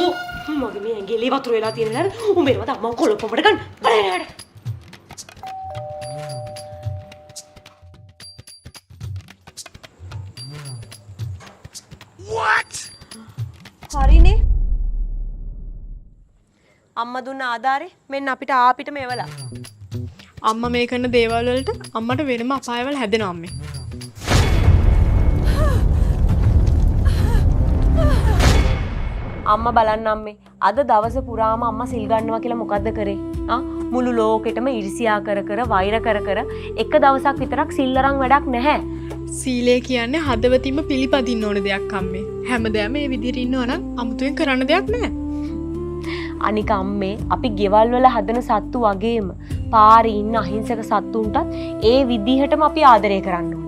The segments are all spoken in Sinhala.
ඕ මගේ මේ ඇඟිලි වතුර වෙලා තියෙන නේද? උඹේව තමයි කොළපොමඩ ගන්න. බලන්න. What? හරිනේ. අම්මා දුන්න ආධාරේ මෙන්න අපිට ආපිට මේවලා. අම්මා මේ කරන දේවල් වලට අම්මට වෙනම අපායවල හැදෙනවා අම්මේ. අම්මා බලන්න අම්මේ අද දවස පුරාම අම්මා සිල් ගන්නවා කියලා මොකද්ද කරේ? මුළු ලෝකෙටම ඉරිසියා කර කර වෛර කර කර එක දවසක් විතරක් සිල් අරන් වැඩක් නැහැ. සීලය කියන්නේ හදවතින්ම පිළිපදින්න ඕන දෙයක් අම්මේ. හැමදාම මේ විදිහට ඉන්නවා නම් අමුතුවෙන් කරන්න දෙයක් නැහැ. අනික අම්මේ අපි ගෙවල් වල හදන සත්තු වගේම පාරේ ඉන්න අහිංසක සත්තුන්ටත් ඒ විදිහටම අපි ආදරය කරන්න ඕනේ.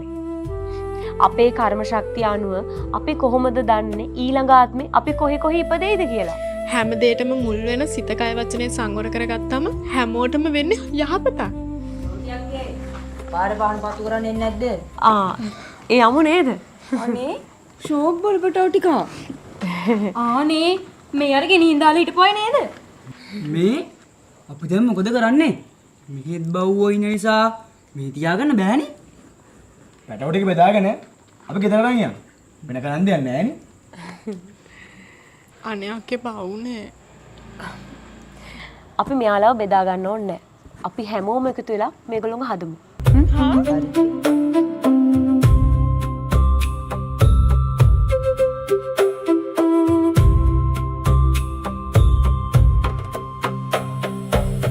අපේ කර්ම ශක්තිය අනුව අපි කොහොමද දන්නේ ඊළඟ ආත්මේ අපි කොහේ ඉපදෙයිද කියලා? හැම දෙයකම මුල් වෙන සිත කය වචනේ සංවර කරගත්තාම හැමෝටම වෙන්නේ යහපතක්. පාර පාන පත්තු කරන්නේ නැද්ද? ඒ යමු නේද? අනේ ෂෝක් බලපටව ටික. ආනේ මේ අර ගෙනින් දාලා හිටපොයි නේද? මේ අපි දැන් මොකද කරන්නේ? මේකෙත් බව්වෝ ඉන්න නිසා මේ තියාගන්න බෑනේ. පැටව ටික බෙදාගෙන අපි ගෙදර ගියා. වෙන කරන්න දෙයක් නැහැ නේ. අනේ අක්කේ පවුනේ. අපි මෙයාලව බෙදා ගන්න ඕනේ නැහැ. අපි හැමෝම එකතු වෙලා මේගොල්ලෝව හදමු. හරි.